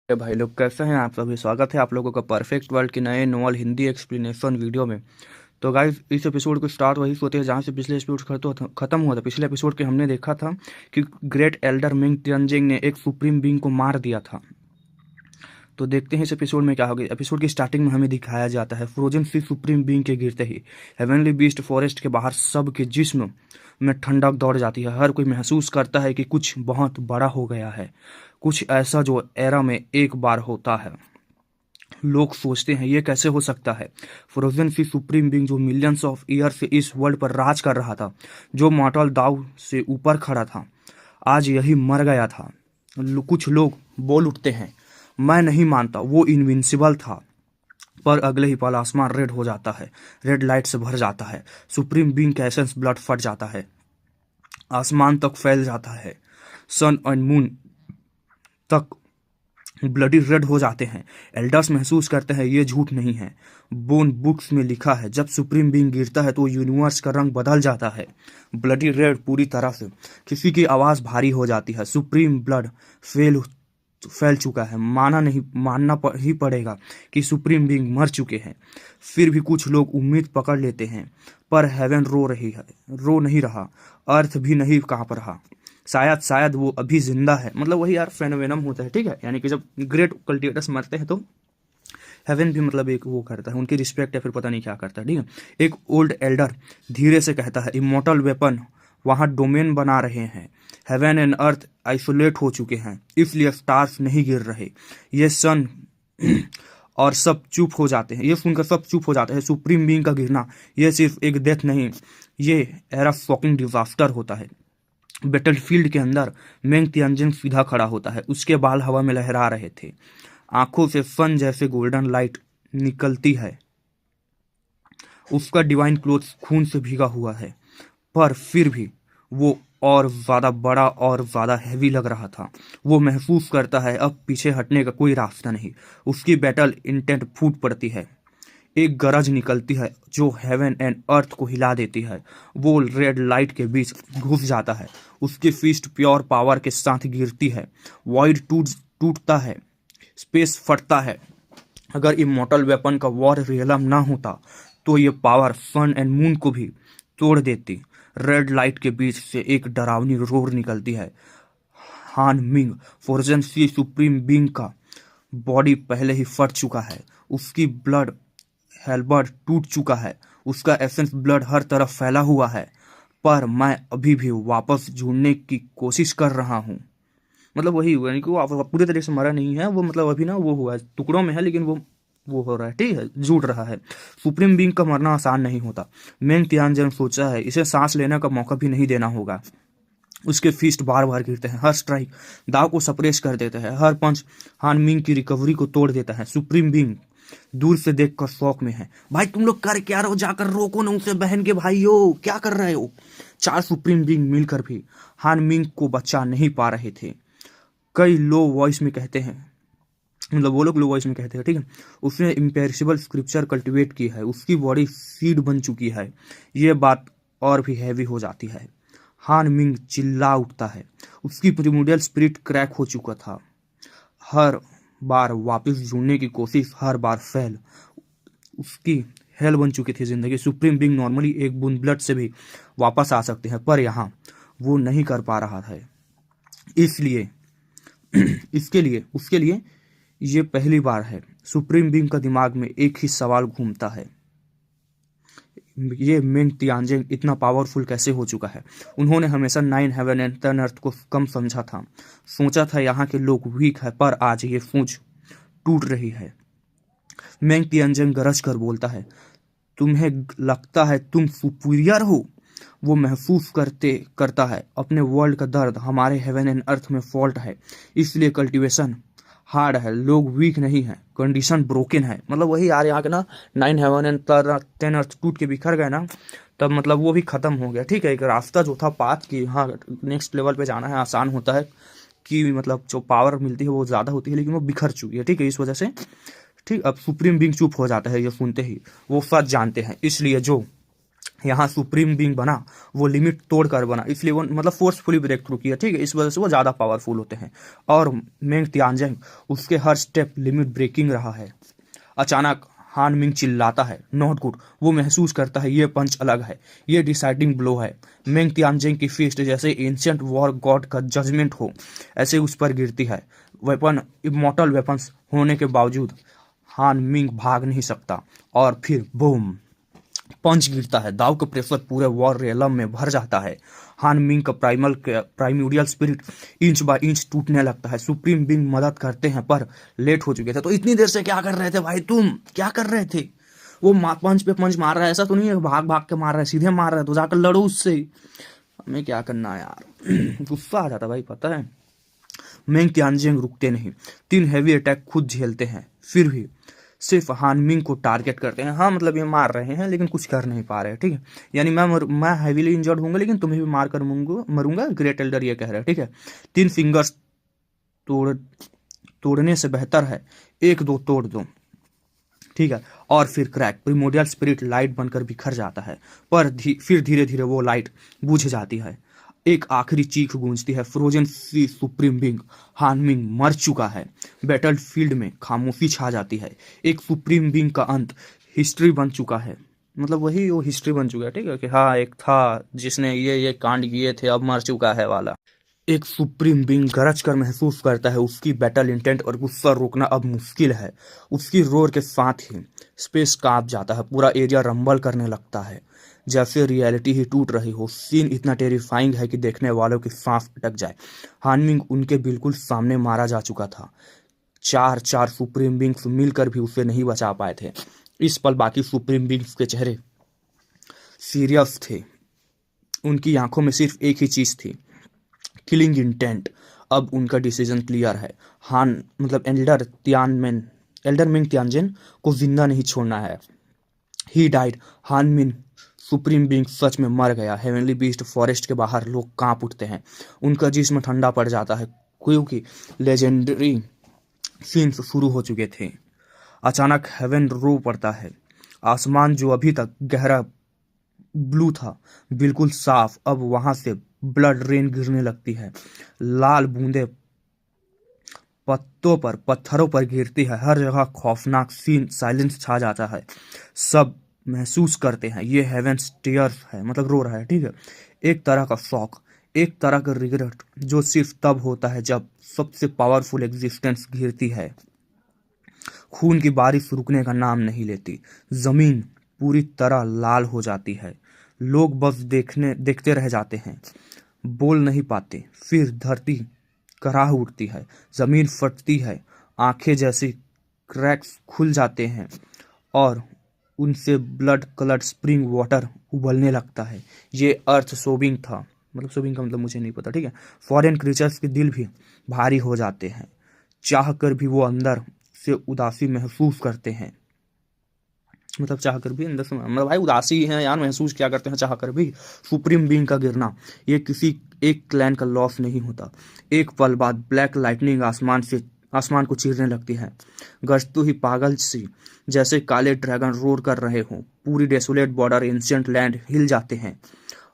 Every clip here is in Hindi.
भाई लोग कैसे हैं आप सभी। स्वागत है आप लोगों का परफेक्ट वर्ल्ड के नए नोवल हिंदी एक्सप्लेनेशन वीडियो में। तो गाइस इस एपिसोड को स्टार्ट वही होते हैं जहाँ से पिछले एपिसोड खत्म हुआ था। पिछले एपिसोड के हमने देखा था कि ग्रेट एल्डर मिंग तियांजिंग ने एक सुप्रीम बीइंग को मार दिया था। तो देखते हैं इस एपिसोड में क्या होगा। एपिसोड की स्टार्टिंग में हमें दिखाया जाता है फ्रोजन सी सुप्रीम बीइंग के गिरते ही हेवनली बीस्ट फॉरेस्ट के बाहर सबके जिस्म में ठंडक दौड़ जाती है। हर कोई महसूस करता है कि कुछ बहुत बड़ा हो गया है, कुछ ऐसा जो एरा में एक बार होता है। लोग सोचते हैं ये कैसे हो सकता है। फ्रोजन सी सुप्रीम बीइंग जो मिलियंस ऑफ ईयर से इस वर्ल्ड पर राज कर रहा था, जो मॉर्टल दाव से ऊपर खड़ा था, आज यही मर गया था। कुछ लोग बोल उठते हैं, मैं नहीं मानता, वो इनविंसिबल था। पर अगले ही पल आसमान रेड हो जाता है, रेड लाइट से भर जाता है। सुप्रीम बीइंग का एसेंस ब्लड फट जाता है, आसमान तक फैल जाता है। सन एंड मून तक ब्लडी रेड हो जाते हैं। एल्डर्स महसूस करते हैं ये झूठ नहीं है। बोन बुक्स में लिखा है जब सुप्रीम बीइंग गिरता है तो यूनिवर्स का रंग बदल जाता है, ब्लडी रेड पूरी तरह से। किसी की आवाज भारी हो जाती है, सुप्रीम ब्लड फैल चुका है। मानना ही पड़ेगा कि सुप्रीम बीइंग मर चुके हैं। फिर भी कुछ लोग उम्मीद पकड़ लेते हैं, पर हेवन रो नहीं रहा, अर्थ भी नहीं कांप रहा। शायद वो अभी जिंदा है। मतलब वही यार फेनोमेनम होता है, ठीक है। यानी कि जब ग्रेट कल्टिवेटर्स मरते हैं तो हेवन भी मतलब एक वो करता है, उनकी रिस्पेक्ट या फिर पता नहीं क्या करता है, ठीक है। एक ओल्ड एल्डर धीरे से कहता है, इमोर्टल वेपन वहां डोमेन बना रहे हैं। हेवन एंड अर्थ आइसोलेट हो चुके हैं, इसलिए स्टार्स नहीं गिर रहे। ये सन और सब चुप हो जाते हैं। ये सुनकर सब चुप हो जाते हैं। सुप्रीम बीइंग का गिरना ये सिर्फ एक डेथ नहीं, ये एरा फॉकिंग डिजास्टर होता है। बैटलफील्ड के अंदर मेंग तियांजिन सीधा खड़ा होता है, उसके बाल हवा में लहरा रहे थे, आंखों से सन जैसे गोल्डन लाइट निकलती है। उसका डिवाइन क्लोथ खून से भीगा हुआ है, पर फिर भी वो और ज्यादा बड़ा और ज्यादा हैवी लग रहा था। वो महसूस करता है अब पीछे हटने का कोई रास्ता नहीं। उसकी बैटल इंटेंट फूट पड़ती है, एक गरज निकलती है जो हेवन एंड अर्थ को हिला देती है। वो रेड लाइट के बीच घुस जाता है, उसकी फिस्ट प्योर पावर के साथ गिरती है। वॉइड टूटता है, स्पेस फटता है। अगर इमोर्टल वेपन का वॉर रियलम ना होता तो ये पावर सन एंड मून को भी तोड़ देती। रेड लाइट के बीच से एक डरावनी रोर निकलती है। हान मिंग फोर्जन सी सुप्रीम बीइंग का बॉडी पहले ही फट चुका है, उसकी ब्लड हेल्बर्ट टूट चुका है, उसका एसेंस ब्लड हर तरफ फैला हुआ है। पर मैं अभी भी वापस जुड़ने की कोशिश कर रहा हूँ। मतलब वही हुआ, यानी कि वो पूरे तरीके से मरा नहीं है। वो मतलब अभी ना वो हुआ है, टुकड़ों में है, लेकिन वो हो रहा है, ठीक है, जुड़ रहा है। सुप्रीम बीइंग का मरना आसान नहीं होता। मेंग तियांजन सोचा है इसे सांस लेने का मौका भी नहीं देना होगा। उसके फिस्ट बार बार गिरते हैं, हर स्ट्राइक दाव को सप्रेस कर देता है, हर पंच हान मिंग की रिकवरी को तोड़ देता है। सुप्रीम बीइंग दूर से देखकर शौक में है। भाई तुम लोग कर क्या रहे हो, जाकर रोको ना उसे, बहन के भाइयों क्या कर रहे हो। चार सुप्रीम बीइंग मिलकर भी हान मिंग को बचा नहीं पा रहे थे। कई लो वॉइस में कहते हैं, मतलब वो लोग लो वॉइस में कहते हैं, ठीक है। उसने इम्पेरिसिबल स्क्रिप्चर कल्टिवेट की है, उसकी बॉडी सीड बन चुकी है। ये बात और भी हैवी हो जाती है। हान मिंग चिल्ला उठता है, उसकी प्रिमोडियल स्पिरिट क्रैक हो चुका था। हर बार वापस जुड़ने की कोशिश, हर बार फेल। उसकी हेल बन चुकी थी जिंदगी। सुप्रीम बीइंग नॉर्मली एक बूंद ब्लड से भी वापस आ सकते हैं, पर यहाँ वो नहीं कर पा रहा है। इसलिए उसके लिए ये पहली बार है। सुप्रीम बीइंग का दिमाग में एक ही सवाल घूमता है, ये मेंग तियांजिंग इतना पावरफुल कैसे हो चुका है। उन्होंने हमेशा 9 हेवन एंड 10 अर्थ को कम समझा था, सोचा था यहाँ के लोग वीक है, पर आज ये सोच टूट रही है। मेंग तियांजिंग गरज कर बोलता है, तुम्हें लगता है तुम सुपीरियर हो। वो महसूस करता है अपने वर्ल्ड का दर्द। हमारे हेवन एंड अर्थ में फॉल्ट है, इसलिए कल्टीवेशन हार्ड है। लोग वीक नहीं है, कंडीशन ब्रोकन है। मतलब वही यार, यहाँ के ना 9 हेवन एंड 10 अर्थ टूट के बिखर गए ना, तब मतलब वो भी खत्म हो गया, ठीक है। एक रास्ता जो था पाथ की, हाँ नेक्स्ट लेवल पे जाना है, आसान होता है कि मतलब जो पावर मिलती है वो ज़्यादा होती है, लेकिन वो बिखर चुकी है, ठीक है, इस वजह से। ठीक, अब सुप्रीम बीइंग चुप हो जाता है ये सुनते ही। वो सच जानते हैं, इसलिए जो यहाँ सुप्रीम बीइंग बना, वो लिमिट तोड़ कर बना, इसलिए वो मतलब फोर्सफुली ब्रेक थ्रू किया, ठीक है, इस वजह से वो ज़्यादा पावरफुल होते हैं। और मेंग तियानजेंग उसके हर स्टेप लिमिट ब्रेकिंग रहा है। अचानक हान मिंग चिल्लाता है, नॉट गुड। वो महसूस करता है ये पंच अलग है, ये डिसाइडिंग ब्लो है। मेंग तियानजेंग की फिस्ट जैसे एंशिएंट वॉर गॉड का जजमेंट हो, ऐसे उस पर गिरती है। वेपन इमॉर्टल वेपन्स होने के बावजूद हान मिंग भाग नहीं सकता, और फिर बूम, पंच गिरता है। दाव का प्रेशर पूरे वॉर रियलम में भर जाता है। हान मिंग का primordial spirit inch by inch टूटने लगता है। सुप्रीम बीइंग मदद करते हैं पर लेट हो चुके थे। तो इतनी देर से क्या कर रहे थे भाई, तुम क्या कर रहे थे? वो पंच पे पंच मार रहा है, ऐसा तो नहीं है भाग भाग के मार रहा है, सीधे मार रहा है, तो जाकर लड़ो उससे। हमें क्या करना है यार। गुस्सा आ जाता भाई, पता है। मेंग तियानजिंग रुकते नहीं, 3 हेवी अटैक खुद झेलते हैं, फिर भी सिर्फ हानमिंग को टारगेट करते हैं। हाँ मतलब ये मार रहे हैं लेकिन कुछ कर नहीं पा रहे, ठीक है। यानी मैं हैवीली इंजर्ड होऊंगा लेकिन तुम्हें भी मार कर मरूंगा, ग्रेट एल्डर ये कह रहे हैं, ठीक है। 3 फिंगर्स तोड़ने से बेहतर है 1-2 तोड़ दो, ठीक है। और फिर क्रैक, प्रिमोडियल स्पिरिट लाइट बनकर बिखर जाता है, पर फिर धीरे धीरे वो लाइट बुझ जाती है। एक आखिरी चीख गूंजती है, फ्रोजन सी सुप्रीम बीइंग हानमिंग मर चुका है। बैटल फील्ड में खामोशी छा जाती है। एक सुप्रीम बीइंग का अंत हिस्ट्री बन चुका है, मतलब वही वो हिस्ट्री बन चुका है, ठीक है, कि हाँ एक था जिसने ये कांड किए थे, अब मर चुका है वाला। एक सुप्रीम बीइंग गरज कर महसूस करता है उसकी बैटल इंटेंट और गुस्सा रोकना अब मुश्किल है। उसकी रोर के साथ ही स्पेस कांप जाता है, पूरा एरिया रंबल करने लगता है, जैसे रियलिटी ही टूट रही हो। सीन इतना टेरिफाइंग है कि देखने वालों की सांस अटक जाए। हानमिंग उनके बिल्कुल सामने मारा जा चुका था। 4 सुप्रीम बीइंग्स मिलकर भी उसे नहीं बचा पाए थे। इस पल बाकी सुप्रीम बीइंग्स के चेहरे सीरियस थे, उनकी आंखों में सिर्फ एक ही चीज थी, किलिंग इंटेंट। अब उनका डिसीजन क्लियर है। हान मतलब एल्डर मिंग तियानजिन को जिंदा नहीं छोड़ना है। He died. हान मिन सुप्रीम बीइंग सच में मर गया। हेवनली बीस्ट फॉरेस्ट के बाहर लोग कांप उठते हैं, उनका जिस्म ठंडा पड़ जाता है, क्योंकि लेजेंडरी सीन्स शुरू हो चुके थे। अचानक हेवन रो पड़ता है। आसमान जो अभी तक गहरा ब्लू था बिल्कुल साफ, अब वहां से ब्लड रेन गिरने लगती है। लाल बूंदे पत्तों पर पत्थरों पर गिरती है। हर जगह खौफनाक सीन साइलेंस छा जाता है। सब महसूस करते हैं ये हेवेंस टीयर्स है, मतलब रो रहा है, ठीक है। एक तरह का शौक, एक तरह का रिग्रेट, जो सिर्फ तब होता है जब सबसे पावरफुल एग्जिस्टेंस घिरती है। खून की बारिश रुकने का नाम नहीं लेती। जमीन पूरी तरह लाल हो जाती है। लोग बस देखते रह जाते हैं, बोल नहीं पाते। फिर धरती कराह उठती है, जमीन फटती है, आंखें जैसी क्रैक्स खुल जाते हैं और उनसे ब्लड कलर्ड स्प्रिंग वाटर उबलने लगता है। ये अर्थ सोबिंग था, मतलब सोबिंग का मतलब मुझे नहीं पता, ठीक है। फॉरेन क्रीचर्स के दिल भी भारी हो जाते हैं, चाह कर भी वो अंदर से उदासी महसूस करते हैं। मतलब चाह कर भी अंदर से, मतलब भाई उदासी है यार, महसूस क्या करते हैं चाह कर भी। सुप्रीम बीइंग का गिरना ये किसी एक क्लैन का लॉस नहीं होता। एक पल बाद ब्लैक लाइटनिंग आसमान को चीरने लगती है। गश्तु ही पागल सी, जैसे काले ड्रैगन रोर कर रहे हों। पूरी डेसोलेट बॉर्डर एंशिएंट लैंड हिल जाते हैं।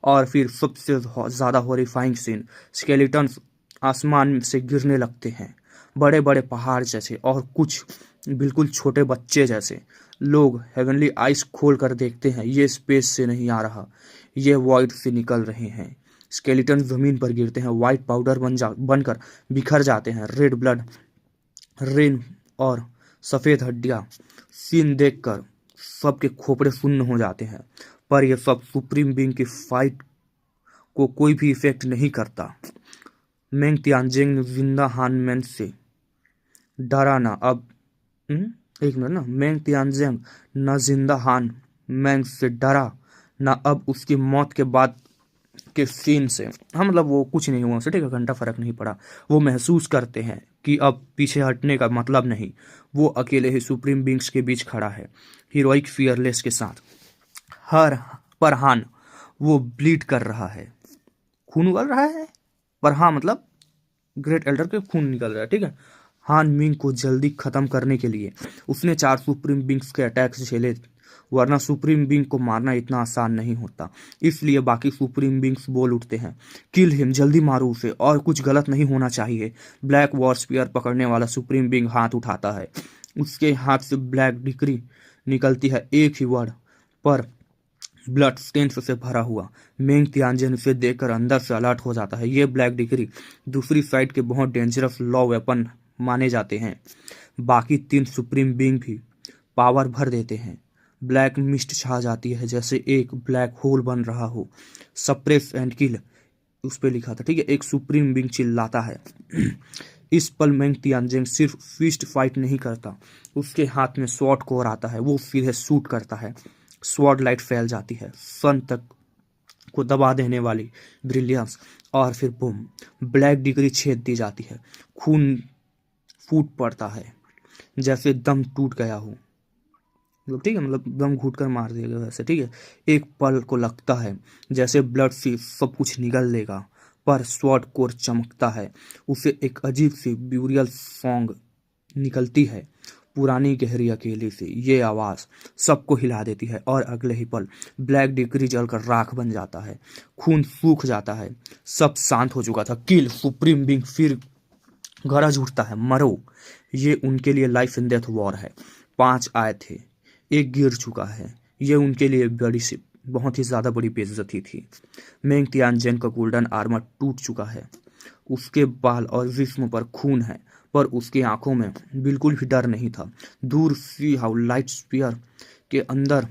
और फिर सबसे ज़्यादा हॉरिफाइंग सीन, स्केलेटन्स आसमान से गिरने लगते हैं, बड़े बड़े पहाड़ जैसे और कुछ बिल्कुल छोटे बच्चे जैसे। लोग हेवनली आइस खोल कर देखते हैं, ये स्पेस से नहीं आ रहा, ये वॉइड से निकल रहे हैं। स्केलेटन जमीन पर गिरते हैं, वाइट पाउडर बनकर बिखर जाते हैं। रेड ब्लड रेन और सफ़ेद हड्डियाँ। सीन देखकर सबके खोपड़े सुन्न हो जाते हैं, पर यह सब सुप्रीम बीइंग की फाइट को कोई भी इफेक्ट नहीं करता। मेंग तियानजिंग ने जिंदा हानमैन से डरा ना अब एक मिनट ना, मेंग तियानजिंग न जिंदा हान मैंग से डरा, ना अब उसकी मौत के बाद के सीन से। हाँ मतलब वो कुछ नहीं हुआ उसे, ठीक है, घंटा फर्क नहीं पड़ा। वो महसूस करते हैं कि अब पीछे हटने का मतलब नहीं। वो अकेले ही सुप्रीम बीइंग्स के बीच खड़ा है, हीरोइक फियरलेस के साथ। हर पर हान वो ब्लीड कर रहा है, खून उगल रहा है, पर हाँ मतलब ग्रेट एल्डर के खून निकल रहा है, ठीक है। हान मिंग को जल्दी खत्म करने के लिए उसने 4 सुप्रीम बीइंग्स के अटैक्स झेले। वरना सुप्रीम बीइंग को मारना इतना आसान नहीं होता। इसलिए बाकी सुप्रीम बीइंग्स बोल उठते हैं, किल हिम, जल्दी मारो उसे, और कुछ गलत नहीं होना चाहिए। ब्लैक वॉर स्पीयर पकड़ने वाला सुप्रीम बीइंग हाथ उठाता है। उसके हाथ से ब्लैक डिक्री निकलती है, एक ही वर्ड पर ब्लड स्टेन्स से भरा हुआ। मेंग तियानजिन उसे देखकर अंदर से अलर्ट हो जाता है। ये ब्लैक डिक्री दूसरी साइड के बहुत डेंजरस लॉ वेपन माने जाते हैं। बाकी 3 सुप्रीम बीइंग भी पावर भर देते हैं। ब्लैक मिस्ट छा जाती है, जैसे एक ब्लैक होल बन रहा हो। सप्रेस एंड किल उस पर लिखा था, ठीक है। एक सुप्रीम बीइंग चिल्लाता है। इस पल मेंग तियानजिन सिर्फ फिस्ट फाइट नहीं करता, उसके हाथ में स्वॉर्ड कोर आता है। वो सीधे शूट करता है। स्वॉर्ड लाइट फैल जाती है, सन तक को दबा देने वाली ब्रिलियंस, और फिर बूम, ब्लैक डिग्री छेद दी जाती है। खून फूट पड़ता है, जैसे दम टूट गया हो, मतलब ठीक है, मतलब दम घुट कर मार दिया गया वैसे, ठीक है। एक पल को लगता है जैसे ब्लड से सब कुछ निगल लेगा, पर स्वॉर्ड कोर चमकता है। उसे एक अजीब सी ब्यूरियल सॉन्ग निकलती है, पुरानी गहरी अकेली से। ये आवाज़ सबको हिला देती है, और अगले ही पल ब्लैक डिग्री जलकर राख बन जाता है। खून सूख जाता है, सब शांत हो चुका था। किल सुप्रीम बीइंग फिर गरज उठता है, मरो। ये उनके लिए लाइफ एंड डेथ वॉर है। 5 आए थे, एक गिर चुका है। ये उनके लिए बहुत ही ज़्यादा बड़ी बेइज्जती थी। मेंग तियानजिन का गोल्डन आर्मर टूट चुका है, उसके बाल और जिस्म पर खून है, पर उसकी आंखों में बिल्कुल भी डर नहीं था। दूर सी हाउ लाइट स्पीयर के अंदर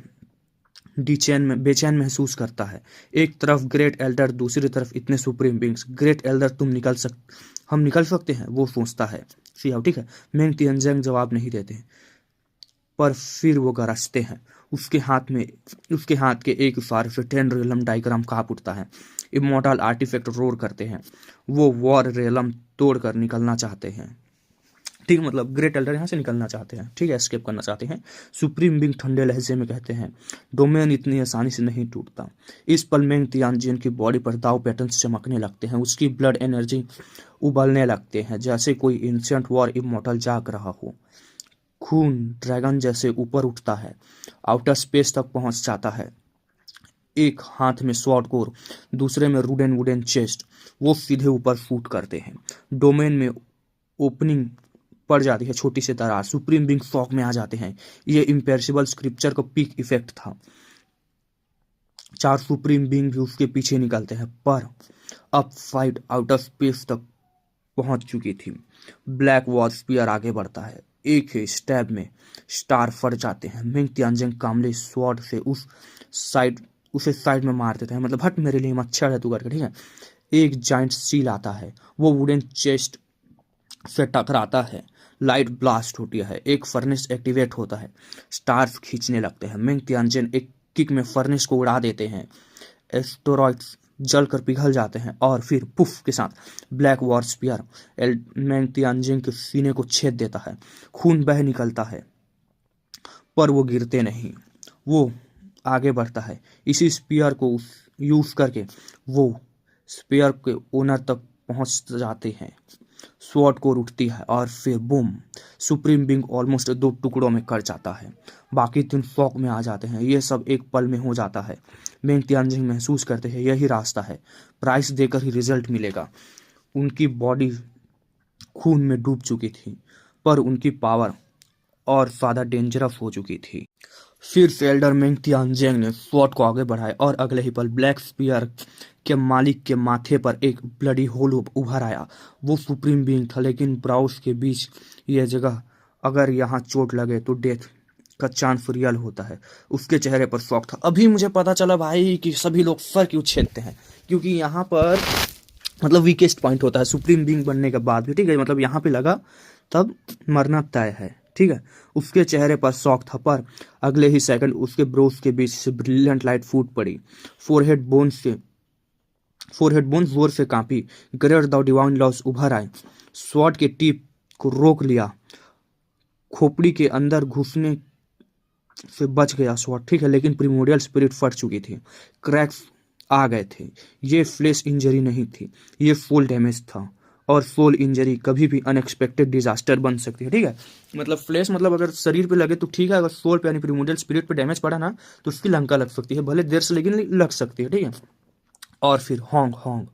बेचैन महसूस करता है। एक तरफ ग्रेट एल्डर, दूसरी तरफ इतने सुप्रीम बीइंग्स। ग्रेट एल्डर, हम निकल सकते हैं, वो सोचता है। सी हाउ, ठीक है। मेंग तियानजिन जवाब नहीं देते, पर फिर वो गरजते हैं। उसके हाथ के एक इशारे से 10 रेलम डायग्राम कांप उठता है। इमोर्टल आर्टिफैक्ट रोर करते हैं। वो वॉर रेलम तोड़कर निकलना चाहते हैं, ठीक है, मतलब ग्रेट एल्डर यहाँ से निकलना चाहते हैं, ठीक है, एस्केप करना चाहते हैं। सुप्रीम बीइंग ठंडे लहजे में कहते हैं, डोमेन इतनी आसानी से नहीं टूटता। इस पल मेंग तियानजिन की बॉडी पर दाव पैटर्न्स चमकने लगते हैं। उसकी ब्लड एनर्जी उबलने लगते हैं, जैसे कोई एंशिएंट वॉर इमोर्टल जाग रहा हो। खून ड्रैगन जैसे ऊपर उठता है, आउटर स्पेस तक पहुंच जाता है। एक हाथ में स्वॉर्ड कोर, दूसरे में वुडन चेस्ट। वो सीधे ऊपर शूट करते हैं। डोमेन में ओपनिंग पड़ जाती है, छोटी सी दरार। सुप्रीम बीइंग शॉक में आ जाते हैं। ये इम्पेरिसिबल स्क्रिप्चर का पीक इफेक्ट था। 4 सुप्रीम बीइंग भी उसके पीछे निकलते हैं, पर अब फाइट आउटर स्पेस तक पहुंच चुकी थी। ब्लैक वॉर स्पीयर आगे बढ़ता है, एक ही स्टैब में स्टार फट जाते हैं। मेंग तियानजिन कामले स्वॉर्ड से उसे साइड में मार देते हैं, मतलब हट मेरे लिए मच्छर है तू करके, ठीक है। एक जाइंट सील आता है, वो वुडन चेस्ट से टकराता है। लाइट ब्लास्ट होती है, एक फर्नेस एक्टिवेट होता है, स्टार्स खींचने लगते हैं। मेंग तियानजिन एक किक में फर्नेस को उड़ा देते हैं। एस्टेरॉइड्स जलकर पिघल जाते हैं, और फिर पुफ के साथ ब्लैक वॉर स्पीयर मेंग तियानजिन के सीने को छेद देता है। खून बह निकलता है, पर वो गिरते नहीं, वो आगे बढ़ता है। इसी स्पीयर को यूज करके वो स्पीयर के ओनर तक पहुंच जाते हैं। स्वॉर्ड कोर उठती है, और फिर बूम, सुप्रीम बीइंग ऑलमोस्ट 2 टुकड़ों में कट जाता है। बाकी 3 शॉक में आ जाते हैं। ये सब एक पल में हो जाता है। मेंग तियानजिन महसूस करते हैं यही रास्ता है, प्राइस देकर ही रिजल्ट मिलेगा। उनकी बॉडी खून में डूब चुकी थी, पर उनकी पावर और ज़्यादा डेंजरस हो चुकी थी। फिर से एल्डर मेंग तियानजिन ने स्वॉर्ड को आगे बढ़ाया, और अगले ही पल ब्लैक स्पीयर के मालिक के माथे पर एक ब्लडी होल उभर आया। वो सुप्रीम बीइंग था, लेकिन ब्राउस के बीच यह जगह, अगर यहाँ चोट लगे तो डेथ का चांस रियल होता है। उसके चेहरे पर शॉक था। अभी मुझे पता चला भाई कि सभी लोग सर क्यों छेदते हैं, क्योंकि यहाँ पर मतलब वीकेस्ट पॉइंट होता है सुप्रीम बीइंग बनने के बाद भी, ठीक है, मतलब यहाँ पे लगा तब मरना तय है, ठीक है। उसके चेहरे पर शॉक था, पर अगले ही सेकंड उसके ब्रोस के बीच से ब्रिलियंट लाइट फूट पड़ी। फोरहेड बोन्स जोर से copy. Great the divine loss उभर आए, स्वॉर्ड के टिप को रोक लिया। खोपड़ी के अंदर घुसने से बच गया स्वॉर्ड, ठीक है, लेकिन प्रिमोडियल स्पिरिट फट चुकी थी। क्रैक्स आ गए थे। ये फ्लेश इंजरी नहीं थी, ये फुल डैमेज था, और सोल इंजरी कभी भी अनएक्सपेक्टेड डिजास्टर बन सकती है। ठीक है, मतलब फ्लैश मतलब अगर शरीर पे लगे तो ठीक है, अगर सोल पे यानी प्रिमोर्डियल स्पिरिट पे डैमेज पड़ा ना तो उसकी लंका लग सकती है, भले देर से लेकिन लग सकती है। ठीक है, और फिर होंग होंग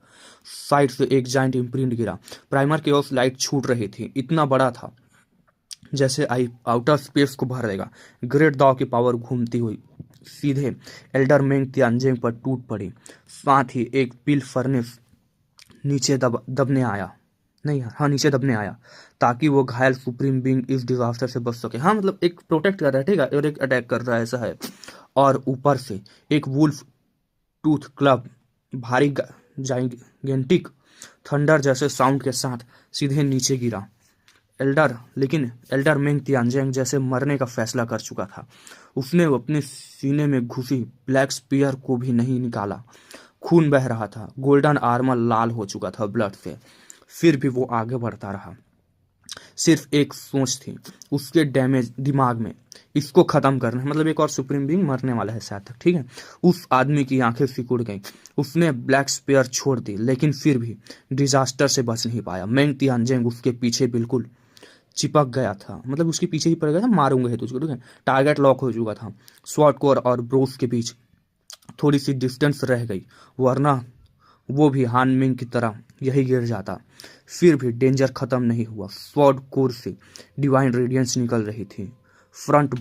साइड से एक जाइंट इम्प्रिंट गिरा। प्राइमर की ओर लाइट छूट रही थी, इतना बड़ा था जैसे आई आउटर स्पेस को भर देगा। ग्रेट दाव की पावर घूमती हुई सीधे एल्डर मेंग तियानजेंग पर टूट पड़ी। साथ ही एक पिल फर्नेस नीचे दबने आया, नहीं यार, हाँ नीचे दबने आया ताकि वो घायल सुप्रीम बीइंग इस डिजास्टर से बच सके। हाँ मतलब एक प्रोटेक्ट कर रहा है, ठीक है, और एक अटैक कर रहा है, ऐसा है। और ऊपर से एक वुल्फ टूथ क्लब भारी जाइगेंटिक थंडर जैसे साउंड के साथ सीधे नीचे गिरा। लेकिन एल्डर मेंग तियानजेंग जैसे मरने का फैसला कर चुका था। उसने वो अपने सीने में घुसी ब्लैक स्पीयर को भी नहीं निकाला। खून बह रहा था, गोल्डन आर्मर लाल हो चुका था ब्लड से। फिर भी वो आगे बढ़ता रहा। सिर्फ एक सोच थी उसके डैमेज दिमाग में, इसको खत्म करना है। मतलब एक और सुप्रीम बीइंग मरने वाला है शायद तक। ठीक है, उस आदमी की आंखें सिकुड़ गईं। उसने ब्लैक स्पेयर छोड़ दी, लेकिन फिर भी डिजास्टर से बच नहीं पाया। मेंग तियानजेंग उसके पीछे बिल्कुल चिपक गया था, मतलब उसके पीछे ही पड़ गया था, मारूंगा है तुझको। ठीक है, टारगेट लॉक हो चुका था। स्वॉर्ड कोर और ब्रोस के बीच थोड़ी सी डिस्टेंस रह गई, वरना वो भी हान मिंग की तरह यही गिर जाता। फिर भी डेंजर खत्म नहीं हुआ। स्वॉर्ड कोर से डिवाइन रेडियंस निकल रही थी। फ्रंट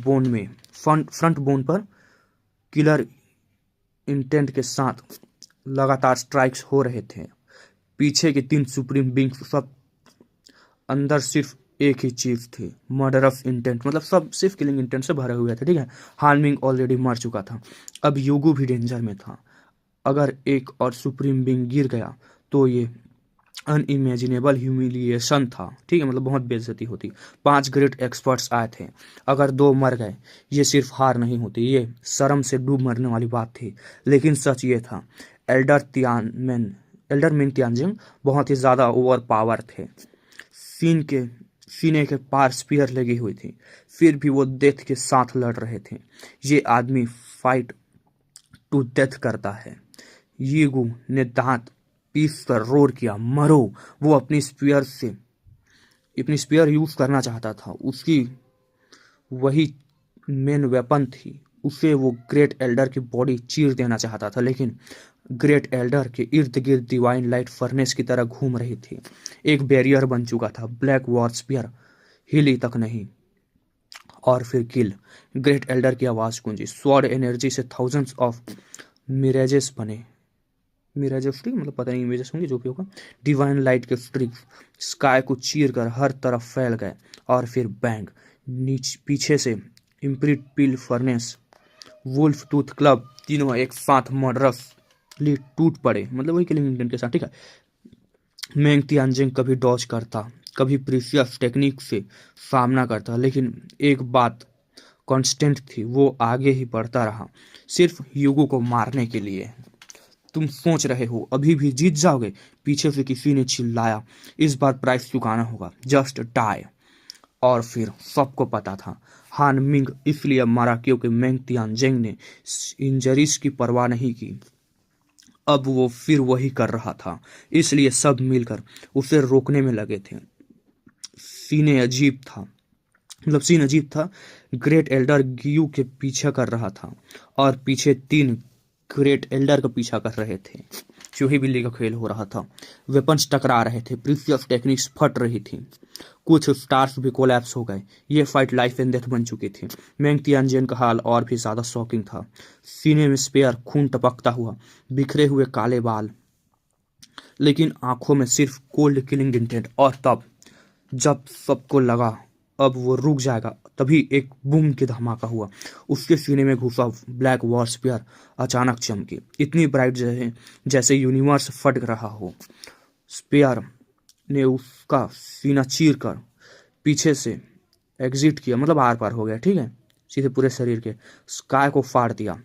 बोन पर किलर इंटेंट के साथ लगातार स्ट्राइक्स हो रहे थे। पीछे के 3 सुप्रीम बींग्स सब अंदर सिर्फ एक ही चीज थी, मर्डरस इंटेंट, मतलब सब सिर्फ किलिंग इंटेंट से भरे हुए थे। ठीक है, हान मिंग ऑलरेडी मर चुका था, अब युगु भी डेंजर में था। अगर एक और सुप्रीम बीइंग गिर गया तो ये अनइमेजिनेबल ह्यूमिलिएशन था। ठीक है, मतलब बहुत बेइज्जती होती। 5 ग्रेट एक्सपर्ट्स आए थे, अगर 2 मर गए ये सिर्फ हार नहीं होती, ये शर्म से डूब मरने वाली बात थी। लेकिन सच ये था, एल्डर मिन तियानजिंग बहुत ही ज़्यादा ओवर पावर थे। सीने के पार स्पीयर लगी हुई थी, फिर भी वो डेथ के साथ लड़ रहे थे। ये आदमी फाइट टू डेथ करता है। यीगू ने दांत पीस कर रोर किया, मरो। वो अपनी स्पीयर यूज करना चाहता था, उसकी वही मेन वेपन थी। उसे वो ग्रेट एल्डर की बॉडी चीर देना चाहता था, लेकिन ग्रेट एल्डर के इर्द गिर्द डिवाइन लाइट फर्नेस की तरह घूम रही थी। एक बैरियर बन चुका था। ब्लैक वॉर स्पीयर हिली तक नहीं। और फिर किल। ग्रेट एल्डर की आवाज गूंजी। स्वॉर्ड एनर्जी से थाउजेंड्स ऑफ मिरेजेस बने। मिरेजेस की मतलब पता नहीं इमेजेस होंगे, जो भी होगा। डिवाइन लाइट के स्ट्रिक्स स्काई को चीर कर हर तरफ फैल गए। और फिर बैंग, पीछे से इम्प्रिट पिल फर्नेस, वुल्फ टूथ क्लब, तीनों एक साथ मर्डरसली टूट पड़े, मतलब वही किलिंग इंटेंट के साथ। ठीक है, मेंग तियानजिंग कभी डॉज करता, कभी प्रीसियस टेक्निक से सामना करता, लेकिन एक बात कांस्टेंट थी, वो आगे ही बढ़ता रहा, सिर्फ युगो को मारने के लिए। तुम सोच रहे हो अभी भी जीत जाओगे? पीछे से किसी ने चिल्लाया। इस बार प्राइस चुकाना होगा, जस्ट डाई। और फिर सबको पता था हान मिंग इसलिए मारा क्योंकि मेंग तियानजिंग ने इंजरीज की परवाह नहीं की। अब वो फिर वही कर रहा था, इसलिए सब मिलकर उसे रोकने में लगे थे। सीन अजीब था। ग्रेट एल्डर गियू के पीछे कर रहा था और पीछे 3 ग्रेट एल्डर का पीछा कर रहे थे। चूही बिल्ली का खेल हो रहा था। वेपन्स टकरा रहे थे, प्रीसियस टेक्निक्स फट रही थी, कुछ स्टार्स भी कोलैप्स हो गए। ये फाइट लाइफ एंड डेथ बन चुकी थी। मेंग तियानजिन का हाल और भी ज्यादा शॉकिंग था। सीने में स्पेयर, खून टपकता हुआ, बिखरे हुए काले बाल, लेकिन आंखों में सिर्फ कोल्ड किलिंग इंटेंट। और तब जब सबको लगा अब वो रुक जाएगा, तभी एक बूम की धमाका हुआ। उसके सीने में घुसा ब्लैक वॉर स्पीयर अचानक चमकी, इतनी ब्राइट जैसे यूनिवर्स फट रहा हो। स्पीयर ने उसका सीना चीर कर पीछे से एग्जिट किया, मतलब आर पार हो गया। ठीक है, सीधे पूरे शरीर के स्काई को फाड़ दिया।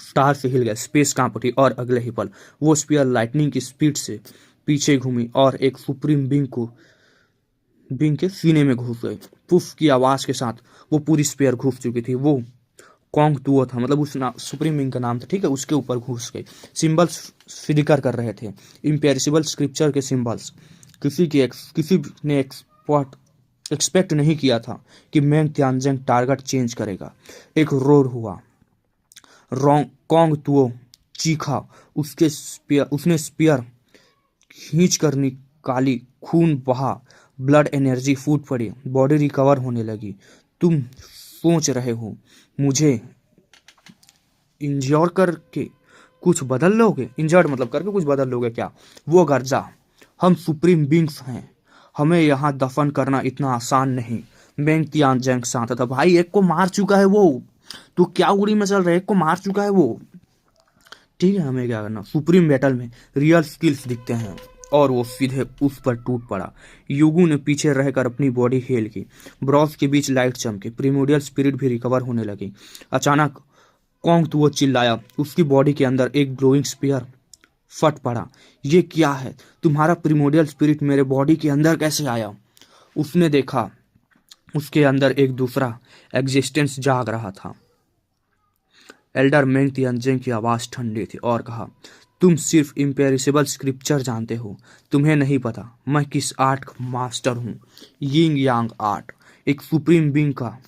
स्टार से हिल गया, स्पेस कांप उठी और अगले ही पल वो स्पीयर लाइटनिंग की स्पीड से पीछे घूमी और एक सुप्रीम बींग के सीने में घुस गई। पुफ की आवाज के साथ वो पूरी स्पेयर घुस चुकी थी। वो कॉन्ग टूओ था, मतलब उस सुप्रीम बींग का नाम था। ठीक है, उसके ऊपर घुस गई। सिंबल्स फ्लिकर कर रहे थे, इम्पेरिसिबल स्क्रिप्चर के सिंबल्स। किसी ने एक्सपेक्ट नहीं किया था कि मेंग त्यानजेंग टारगेट चेंज करेगा। एक रोर हुआ। कॉन्ग तुओ चीखा। उसने स्पीयर खींच कर निकाली। खून बहा, ब्लड एनर्जी फूट पड़ी, बॉडी रिकवर होने लगी। तुम सोच रहे हो मुझे इंजोर करके कुछ बदल लोगे? इंजर्ड मतलब करके कुछ बदल लोगे क्या? वो गर्जा, हम सुप्रीम बींग्स हैं, हमें यहाँ दफन करना इतना आसान नहीं। मेंग तियानजेंग शांत था। भाई एक को मार चुका है वो, तो क्या उड़ी में चल रहा है? एक को मार चुका है वो, ठीक है, हमें क्या करना? सुप्रीम बैटल में रियल स्किल्स दिखते हैं। और वो सीधे उस पर टूट पड़ा। युगू ने पीछे रहकर अपनी बॉडी हेल की। ब्रॉस के बीच लाइट चमकी, प्रीमोडियल स्पिरिट भी रिकवर होने लगी। अचानक कॉन्ग तो वो चिल्लाया। उसकी बॉडी के अंदर एक ग्लोइंग स्पीयर फट पड़ा। ये क्या है? तुम्हारा प्रीमोडियल स्पिरिट मेरे बॉडी के अंदर कैसे आया? उसने देखा, उसके अंदर एक दूसरा एग्जिस्टेंस जाग रहा था। एल्डर मेंग तियानजेंग की आवाज ठंडी थी और कहा, तुम सिर्फ इम्पेरिसेबल स्क्रिप्चर जानते हो, तुम्हें नहीं पता मैं किस आर्ट का मास्टर हूँ। यिंग यांग आर्ट। एक सुप्रीम बीइंग का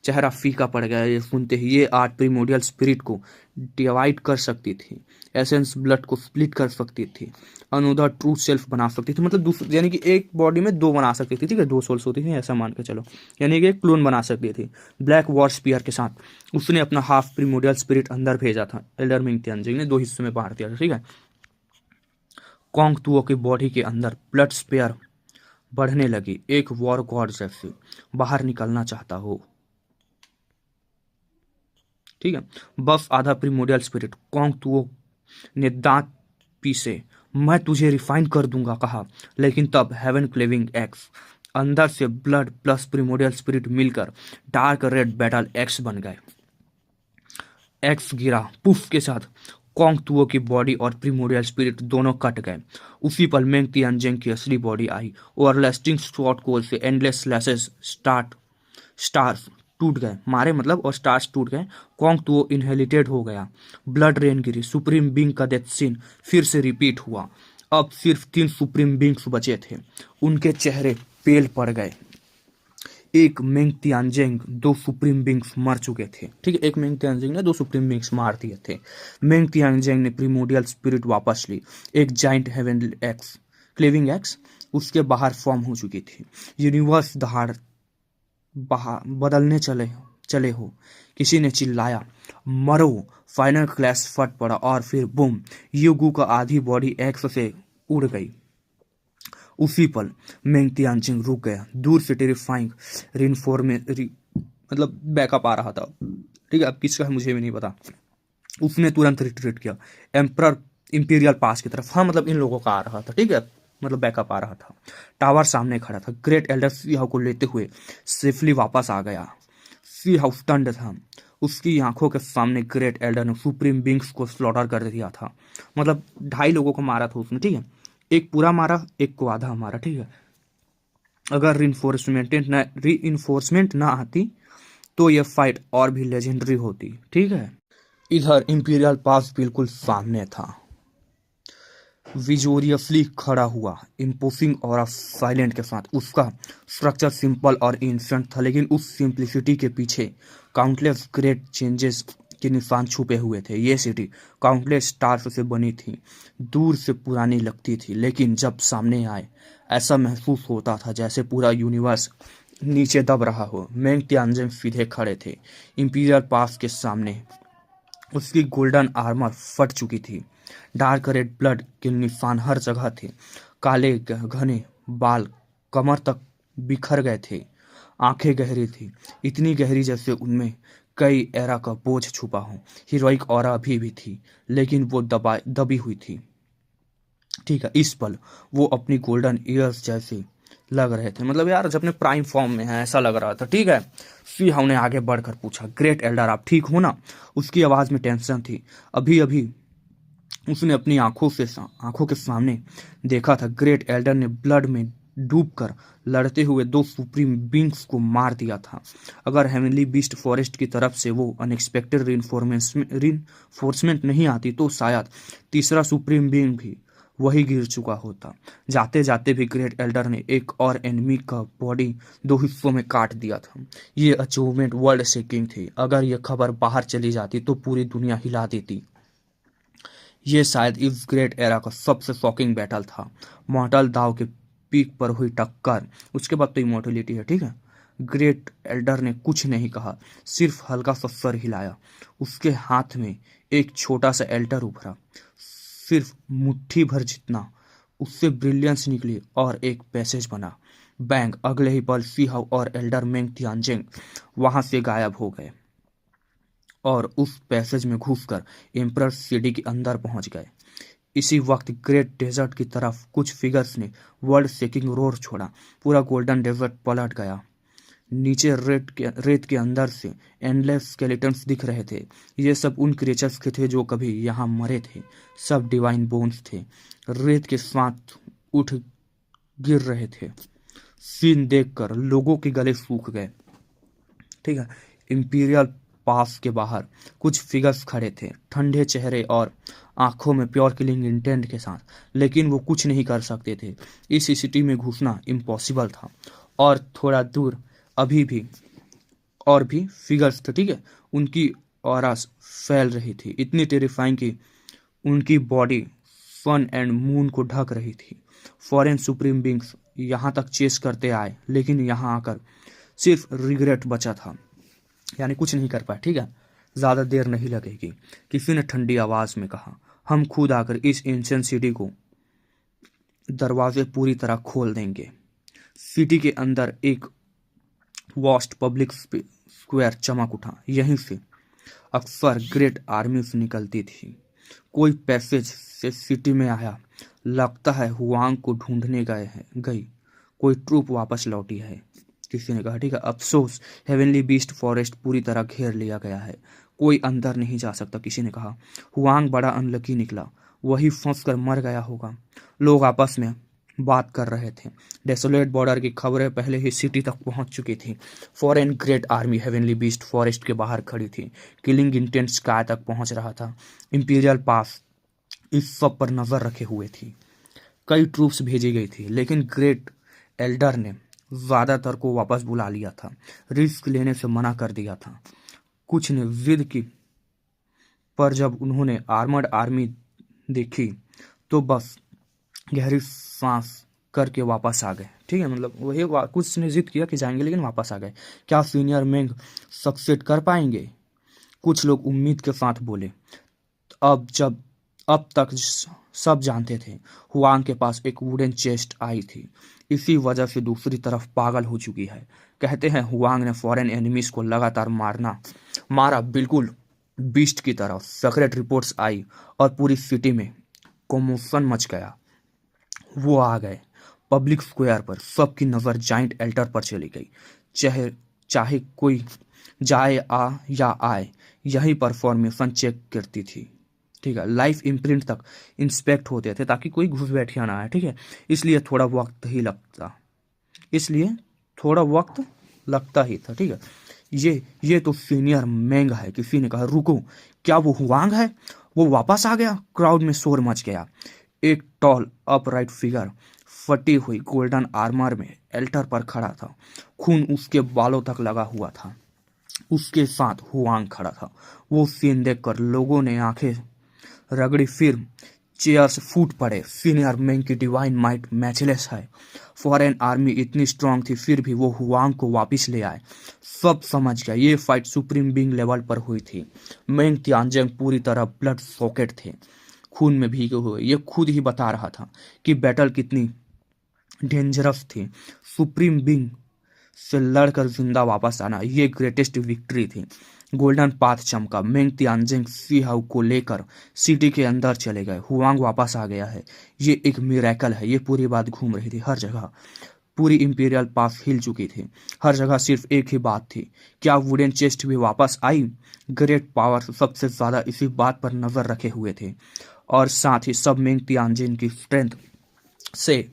चेहरा फीका पड़ गया ये सुनते ही। ये आर्ट प्रीमोडियल स्पिरिट को डिवाइड कर सकती थी, एसेंस ब्लड को स्प्लिट कर सकती थी, अनोदर ट्रू सेल्फ बना सकती थी। मतलब दूसरी, यानी कि एक बॉडी में दो बना सकती थी, ठीक है, दो सोल्स होती थी ऐसा मान के चलो, यानी कि एक क्लोन बना सकती थी। ब्लैक वॉर स्पीयर के साथ उसने अपना हाफ प्रीमोडियल स्पिरिट अंदर भेजा था। एल्डर मिंग तियानजिंग ने दो हिस्सों में बांट दिया था, ठीक है। कॉन्ग तुओ की बॉडी के अंदर ब्लड स्पेयर बढ़ने लगी, एक वॉर गॉड जैसे बाहर निकलना चाहता हो, ठीक है। बस आधा प्रीमोडियल स्पिरिट। कॉन्ग तुओ ने दांत पीसे। मैं तुझे रिफाइन कर दूंगा कहा। लेकिन तब हेवन क्लेविंग एक्स, अंदर से ब्लड प्लस प्रीमोडियल स्पिरिट मिलकर डार्क रेड बैटल एक्स बन गए। एक्स गिरा, पुफ के साथ कॉन्ग तुओ की बॉडी और प्रीमोडियल स्पिरिट दोनों कट गए। उसी पल मेंग तियानजेंग की असली बॉडी आई और लास्टिंग शॉर्ट कोल से एंडलेस स्लैशेस स्टार्स टूट गए, मारे मतलब, और स्टार्स टूट गए। कॉन्ग तुओ इनहेलिटेड हो गया। ब्लड रेन गिरी। सुप्रीम बींग का डेथ सीन फिर से रिपीट हुआ। अब सिर्फ 3 सुप्रीम बींग्स बचे थे। उनके चेहरे पेल पड़ गए। एक मेंग तियानजेंग, 2 सुप्रीम बींग्स मर चुके थे, ठीक है। एक मेंग तियानजेंग ने 2 सुप्रीम बींग्स मार दिए थे। मेंग तियानजेंग ने प्रीमोडियल स्पिरिट वापस ली। एक जाइंट हेवनली एक्स, क्लेविंग एक्स, उसके बाहर फॉर्म हो चुकी थी। यूनिवर्स बदलने चले हो, किसी ने चिल्लाया। मरो। फाइनल क्लैश फट पड़ा और फिर बूम, युगू का आधी बॉडी एक्स से उड़ गई। उसी पल मेंग तियानजिंग रुक गया। दूर से टेरिफाइंग मतलब बैकअप आ रहा था, ठीक है। अब किसका है मुझे भी नहीं पता। उसने तुरंत रिट्रीट किया एम्परर इंपीरियल पास की तरफ। हाँ मतलब इन लोगों का आ रहा था, ठीक है, मतलब बैकअप आ रहा था। टावर सामने खड़ा था। ग्रेट एल्डर सी हाउ को लेते हुए सेफली वापस आ गया। सी हाउ स्टन्ड था। उसकी आंखों के सामने ग्रेट एल्डर ने सुप्रीम बींग्स को स्लॉटर कर दिया था। मतलब 2.5 लोगों को मारा था उसने, ठीक है। एक पूरा मारा, एक को आधा मारा, ठीक है। अगर रीइंफोर्समेंट ना आती तो यह फाइट और भी लेजेंडरी होती, ठीक है। इधर इंपीरियल पास बिल्कुल सामने था, विजोरियसली खड़ा हुआ, इम्पोसिंग और साइलेंट के साथ। उसका स्ट्रक्चर सिंपल और एंशिएंट था, लेकिन उस सिंप्लिसिटी के पीछे काउंटलेस ग्रेट चेंजेस के निशान छुपे हुए थे। ये सिटी काउंटलेस स्टार्स से बनी थी, दूर से पुरानी लगती थी, लेकिन जब सामने आए ऐसा महसूस होता था जैसे पूरा यूनिवर्स नीचे दब रहा हो। मेंग तियानजिंग सीधे खड़े थे इंपीरियल पास के सामने। उसकी गोल्डन आर्मर फट चुकी थी, डार्क रेड ब्लड के निशान हर जगह थे। काले घने बाल कमर तक बिखर गए थे। आंखें गहरी थी, इतनी गहरी जैसे उनमें कई एरा का बोझ छुपा हो। हीरोइक ऑरा अभी भी थी, लेकिन वो दबी हुई थी, ठीक है। इस पल वो अपनी गोल्डन ईयर्स जैसे लग रहे थे, मतलब यार जब अपने प्राइम फॉर्म में है ऐसा लग रहा था, ठीक है। सी हाउ ने आगे बढ़कर पूछा, ग्रेट एल्डर आप ठीक हो ना? उसकी आवाज में टेंशन थी। अभी अभी उसने अपनी आंखों के सामने देखा था ग्रेट एल्डर ने ब्लड में डूबकर लड़ते हुए 2 सुप्रीम बींग्स को मार दिया था। अगर हेवनली बीस्ट फॉरेस्ट की तरफ से वो अनएक्सपेक्टेड रीइंफोर्समेंट नहीं आती तो शायद तीसरा सुप्रीम बींग भी वही गिर चुका होता। जाते जाते भी ग्रेट एल्डर ने एक और एनिमी का बॉडी दो हिस्सों में काट दिया था। ये अचीवमेंट वर्ल्ड शेकिंग थी। अगर ये खबर बाहर चली जाती तो पूरी दुनिया हिला देती। ये शायद इस ग्रेट एरा का सबसे शॉकिंग बैटल था। मॉर्टल दाव के पीक पर हुई टक्कर, उसके बाद तो इमोर्टलिटी है, ठीक है। ग्रेट एल्डर ने कुछ नहीं कहा, सिर्फ हल्का सा सर हिलाया। उसके हाथ में एक छोटा सा एल्टर उभरा, सिर्फ मुट्ठी भर जितना। उससे ब्रिलियंस निकली और एक पैसेज बना। बैंक अगले ही पल सीहाउ और एल्डर मेंग तियानजेंग वहां से गायब हो गए और उस पैसेज में घुसकर एम्परर सिटी के अंदर पहुंच गए। इसी वक्त ग्रेट डेजर्ट की तरफ कुछ फिगर्स ने वर्ल्ड शेकिंग रोर छोड़ा। पूरा गोल्डन डेजर्ट पलट गया। नीचे रेत के अंदर से एंडलेस स्केलेटन्स दिख रहे थे। ये सब उन क्रिएचर्स के थे जो कभी यहाँ मरे थे। सब डिवाइन बोन्स थे, रेत के साथ उठ गिर रहे थे। सीन देखकर लोगों के गले सूख गए, ठीक है। इंपीरियल पास के बाहर कुछ फिगर्स खड़े थे, ठंडे चेहरे और आंखों में प्योर किलिंग इंटेंट के साथ, लेकिन वो कुछ नहीं कर सकते थे। इस सिटी में घुसना इम्पॉसिबल था। और थोड़ा दूर अभी भी और भी फिगर्स थे, ठीक है। उनकी ऑरास फैल रही थी, इतनी टेरिफाइंग कि उनकी बॉडी सन एंड मून को ढक रही थी। फॉरेन सुप्रीम बींग्स यहाँ तक चेस करते आए, लेकिन यहाँ आकर सिर्फ रिग्रेट बचा था, यानी कुछ नहीं कर पाए, ठीक है। ज़्यादा देर नहीं लगेगी, किसी ने ठंडी आवाज़ में कहा। हम खुद आकर इस एंशिएंट सिटी को दरवाजे पूरी तरह खोल देंगे। सिटी के अंदर एक वास्ट पब्लिक स्क्वायर चमक उठा। यहीं से अक्सर ग्रेट आर्मीज निकलती थी। कोई पैसेज से सिटी में आया, लगता है हुआंग को ढूंढने गई कोई ट्रूप वापस लौटी है, किसी ने कहा, ठीक है। अफसोस हेवनली बीस्ट फॉरेस्ट पूरी तरह घेर लिया गया है, कोई अंदर नहीं जा सकता, किसी ने कहा। हुआंग बड़ा अनलकी निकला, वही फंस कर मर गया होगा। लोग आपस में बात कर रहे थे। डेसोलेट बॉर्डर की खबरें पहले ही सिटी तक पहुंच चुकी थी। Foreign great army heavenly beast forest के बाहर खड़ी थी। किलिंग इंटेंट स्काई तक पहुंच रहा था। इंपीरियल पास इस सब पर नजर रखे हुए थी। कई ट्रूप्स भेजी गई थी, लेकिन ग्रेट एल्डर ने ज्यादातर को वापस बुला लिया था, रिस्क लेने से मना कर दिया था। कुछ ने जिद की, पर जब उन्होंने आर्मर्ड आर्मी देखी तो बस गहरी सांस करके वापस आ गए, ठीक है। मतलब वही कुछ ने जिद किया कि जाएंगे, लेकिन वापस आ गए। क्या सीनियर मेंग सक्सेड कर पाएंगे? कुछ लोग उम्मीद के साथ बोले। अब तक सब जानते थे हुआंग के पास एक वुडन चेस्ट आई थी, इसी वजह से दूसरी तरफ पागल हो चुकी है। कहते हैं हुआंग ने फॉरेन एनिमीज को लगातार मारा, बिल्कुल बीस्ट की तरह। सीक्रेट रिपोर्ट्स आई और पूरी सिटी में कॉमोशन मच गया। वो आ गए पब्लिक स्क्वायर पर। सबकी नज़र जाइंट एल्टर पर चली गई। चाहे कोई जाए या आए, यही पर फॉर्मेशन चेक करती थी, ठीक है। लाइफ इम्प्रिंट तक इंस्पेक्ट होते थे ताकि कोई घुस बैठिया ना आए, ठीक है। इसलिए थोड़ा वक्त लगता ही था, ठीक है। ये तो सीनियर मेंग है, किसी ने कहा। रुको, क्या वो हुआंग है? वो वापस आ गया? क्राउड में शोर मच गया। एक टॉल अपराइट फिगर फटी हुई गोल्डन आर्मर में एल्टर पर खड़ा था। खून उसके बालों तक लगा हुआ था। उसके साथ हुआंग खड़ा था। वो सीन देखकर लोगों ने आंखें रगड़ी, फिर चेयर्स फूट पड़े। सीनियर मेंग की डिवाइन माइट मैचलेस है। फॉरेन आर्मी इतनी स्ट्रांग थी, फिर भी वो हुआंग को वापस ले आए। सब समझ गया, ये फाइट सुप्रीम बींग लेवल पर हुई थी। मेंग तियानजेंग पूरी तरह ब्लड सॉकेट थे, खून में भीगे हुए। ये खुद ही बता रहा था कि बैटल कितनी डेंजरस थी। सुप्रीम बींग से लड़कर जिंदा वापस आना, ये ग्रेटेस्ट विक्ट्री थी। गोल्डन पाथ चमका। मेंग तियानजेंग सीहाउ को लेकर सिटी के अंदर चले गए। हुआंग वापस आ गया है, ये एक मिरेकल है। ये पूरी बात घूम रही थी हर जगह। पूरी इंपीरियल पास हिल चुकी थी। हर जगह सिर्फ एक ही बात थी, क्या वुडन चेस्ट भी वापस आई? ग्रेट पावर सबसे ज्यादा इसी बात पर नजर रखे हुए थे, और साथ ही सब मेंग तियानजिन की स्ट्रेंथ से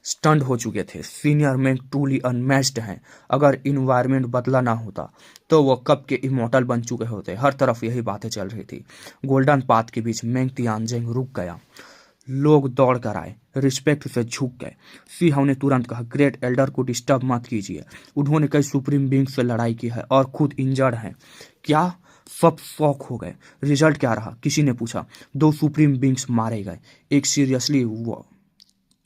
स्टंड हो चुके थे। सीनियर मेंग ट्रूली अनमैच्ड हैं। अगर इन्वायरमेंट बदला ना होता तो वो कब के इमोर्टल बन चुके होते। हर तरफ यही बातें चल रही थी। गोल्डन पाथ के बीच मेंग तियानजिन रुक गया। लोग दौड़ कर आए, रिस्पेक्ट से झुक गए। सी हाउ ने तुरंत कहा, ग्रेट एल्डर को डिस्टर्ब मत कीजिए, उन्होंने कई सुप्रीम बींग से लड़ाई की है और खुद इंजर्ड हैं। क्या? सब शॉक हो गए। रिजल्ट क्या रहा? किसी ने पूछा। 2 सुप्रीम बींग्स मारे गए, एक सीरियसली वो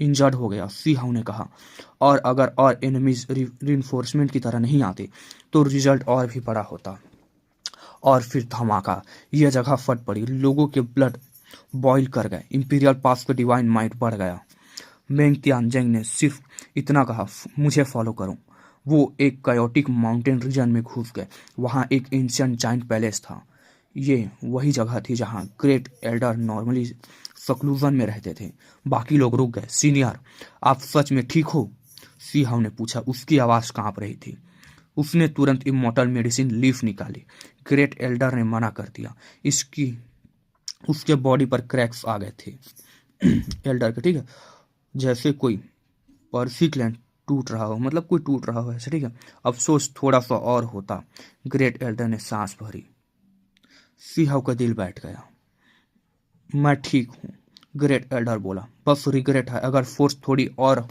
इंजर्ड हो गया, सी हाउ ने कहा। और अगर और एनिमीज रिइंफोर्समेंट की तरह नहीं आते तो रिजल्ट और भी बड़ा होता। और फिर धमाका, यह जगह फट पड़ी, लोगों के ब्लड बॉईल कर गए, इंपीरियल पास का डिवाइन माइट बढ़ गया। मेंग तियानजेंग ने सिर्फ इतना कहा, मुझे फॉलो करो। वो एक कायोटिक माउंटेन रीजन में घुस गए। वहाँ एक एंशिएंट जाइंट पैलेस था। ये वही जगह थी जहाँ ग्रेट एल्डर नॉर्मली सक्लूजन में रहते थे। बाकी लोग रुक गए। सीनियर, आप सच में ठीक हो? सी हाउ ने पूछा। उसकी आवाज़ कांप रही थी। उसने तुरंत इमोर्टल मेडिसिन लीफ निकाली। ग्रेट एल्डर ने मना कर दिया। इसकी उसके बॉडी पर क्रैक्स आ गए थे एल्डर के, ठीक है, जैसे कोई पर्सी ग्लैंड टूट रहा हो, मतलब कोई टूट रहा हो ऐसे, ठीक है। अफसोस थोड़ा सा और होता। ग्रेट एल्डर ने सांस भरी। सी हाउ का दिल बैठ गया। मैं ठीक हूँ, ग्रेट एल्डर बोला। बस रिग्रेट है, अगर फोर्स थोड़ी और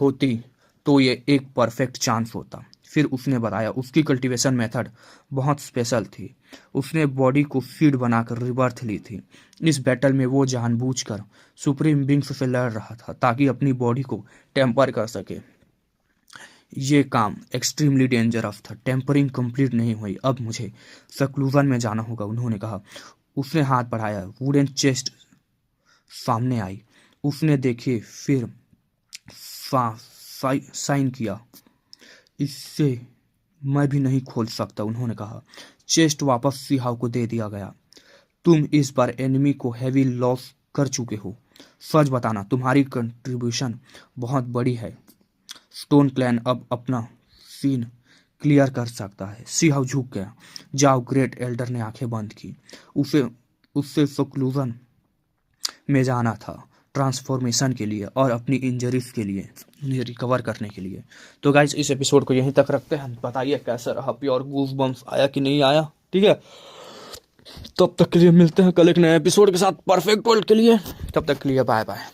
होती तो ये एक परफेक्ट चांस होता। फिर उसने बताया उसकी कल्टीवेशन मेथड बहुत स्पेशल थी। उसने बॉडी को सीड बनाकर रिबर्थ ली थी। इस बैटल में वो जानबूझकर सुप्रीम बींग्स से लड़ रहा था ताकि अपनी बॉडी को टेम्पर कर सके। ये काम एक्सट्रीमली डेंजरस था। टेम्परिंग कंप्लीट नहीं हुई, अब मुझे सक्लूजन में जाना होगा, उन्होंने कहा। उसने हाथ बढ़ाया, वुडन चेस्ट सामने आई। उसने देखी, फिर साइन किया। इससे मैं भी नहीं खोल सकता, उन्होंने कहा। चेस्ट वापस सी हाउ को दे दिया गया। तुम इस बार एनिमी को हैवी लॉस कर चुके हो। सच बताना, तुम्हारी कंट्रीब्यूशन बहुत बड़ी है। स्टोन क्लैन अब अपना सीन क्लियर कर सकता है। सी हाउ झुक गया। जाओ, ग्रेट एल्डर ने आंखें बंद की। उससे सक्लूजन में जाना था, ट्रांसफॉर्मेशन के लिए और अपनी इंजरीज के लिए, उन्हें रिकवर करने के लिए। तो गाइज इस एपिसोड को यहीं तक रखते हैं। बताइए कैसा रहा, प्योर गूज बम्स आया कि नहीं आया, ठीक है। तब तक के लिए मिलते हैं कल एक नए एपिसोड के साथ परफेक्ट वर्ल्ड के लिए। तब तक के लिए बाय बाय।